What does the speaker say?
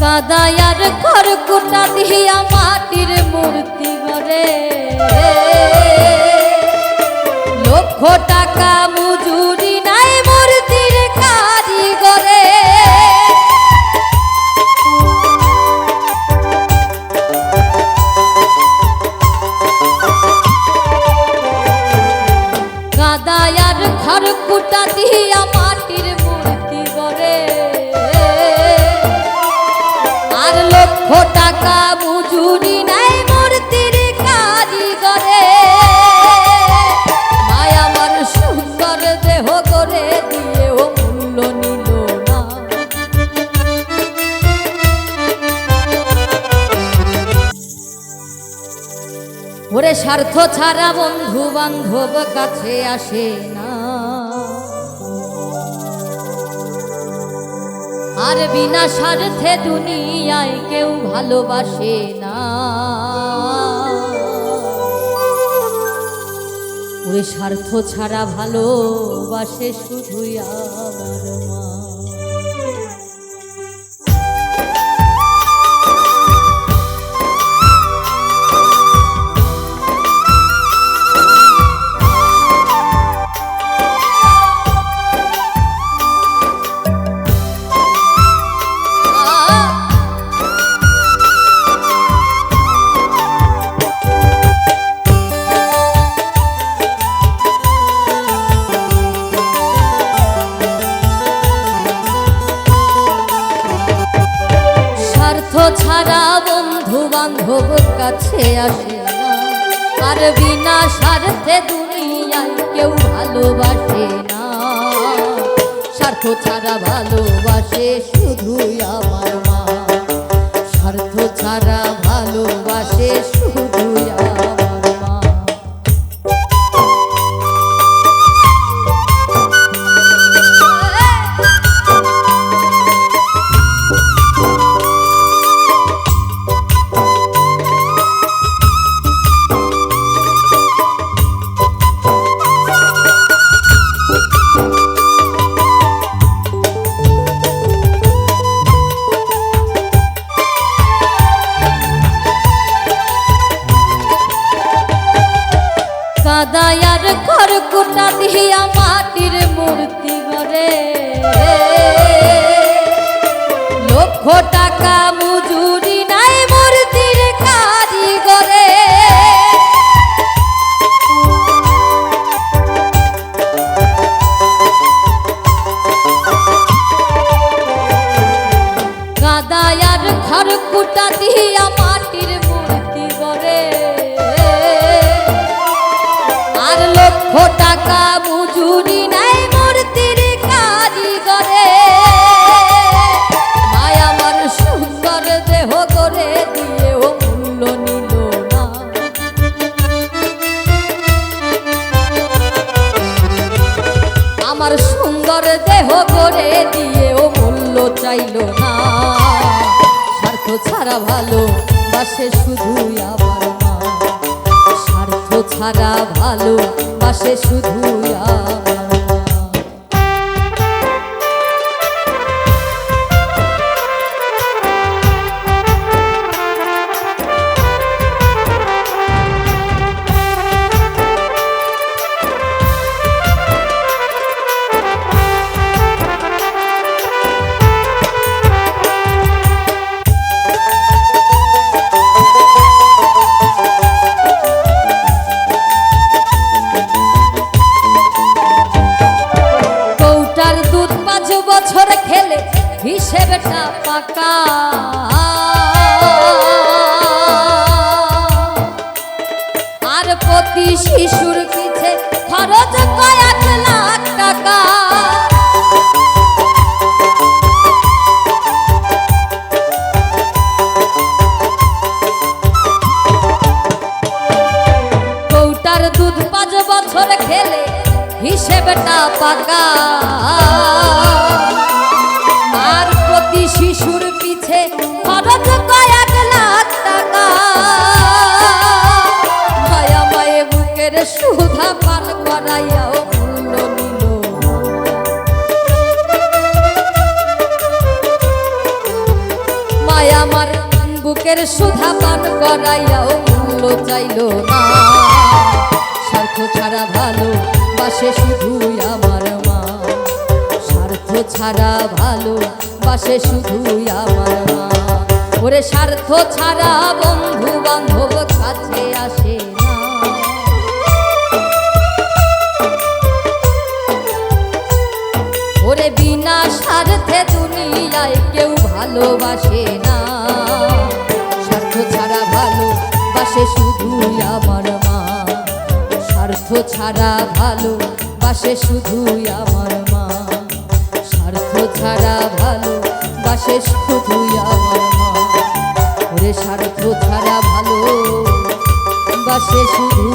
কাদায়ার খড়কুটা দিয়া মাটির মূর্তি গড়ে, লক্ষ টাকা মজুরি নাই মূর্তির কারিগরে। কাদায়ার খড়কুটা দিয়া মাটির মূর্তি গড়ে, আর লক্ষ টাকা মজুরি নাই মূর্তির কারিগরে। মায়া আমার সুন্দর দেহ করে দিয়েও মূল্য নিল না। ওরে স্বার্থ ছাড়া বন্ধু বান্ধব কাছে আসে না, আর বিনা স্বার্থে দুনিয়ায় কেউ ভালোবাসে না। ওই স্বার্থ ছাড়া ভালোবাসে শুধুই আমার মা। ছাড়া বন্ধু বান্ধব কাছে আসে না, আর বিনা স্বার্থে দুনিয়ায় কেউ ভালোবাসে না। স্বার্থ ছাড়া ভালোবাসে শুধুই আমার মা, স্বার্থ ছাড়া ভালোবাসে শুধুই আমার মা। কাদায়ার খড়কুটা দিয়া মাটির মূর্তি গড়ে, লক্ষ টাকা মজুরি নাই মূর্তির কারিগরে। কাদায়ার খড়কুটা দিয়া মাটির মূর্তি গড়ে, আর লক্ষ টাকা মজুরি নাই মূর্তির কারিগরে। মায়া আমার সুন্দর দেহ করে দিয়েও মূল্য নিল না। আমার সুন্দর দেহ করে দিয়েও মূল্য চাইল না। স্বার্থ ছাড়া ভালোবাসে শুধুই আমার মা, স্বার্থ ছাড়া ভালোবাসে শুধুই আমার মা। বছর খেলে হিসেবটা পাকা, আর প্রতি শিশুর পিছে খরচ কয়েক লাখ টাকা। কৌটার দুধ 5 বছর খেলে হিসেবটা পাকা, আর প্রতি শিশুর পিছে খরচ কয়েক লাখ টাকা। মায়া মায়ে বুকের সুধা পান করাইয়াও মূল্য নিল। হায় আমার বুকের সুধা পান করাইয়াও মূল্য চাইল না। স্বার্থ ছাড়া ভালো বাসে শুধুই আমার মা, স্বার্থ ছাড়া ভালো বাসে শুধুই আমার মা। ওরে স্বার্থ ছাড়া বন্ধু বান্ধব কাছে আসে না। ওরে বিনা স্বার্থে দুনিয়ায় কেউ ভালোবাসে না। স্বার্থ ছাড়া ভালো বাসে শুধুই আমার মা, স্বার্থ ছাড়া ভালো বাসে শুধুই আমার মা, স্বার্থ ছাড়া ভালো বাসে শুধুই আমার মা। ওরে স্বার্থ ছাড়া ভালো বাসে শুধু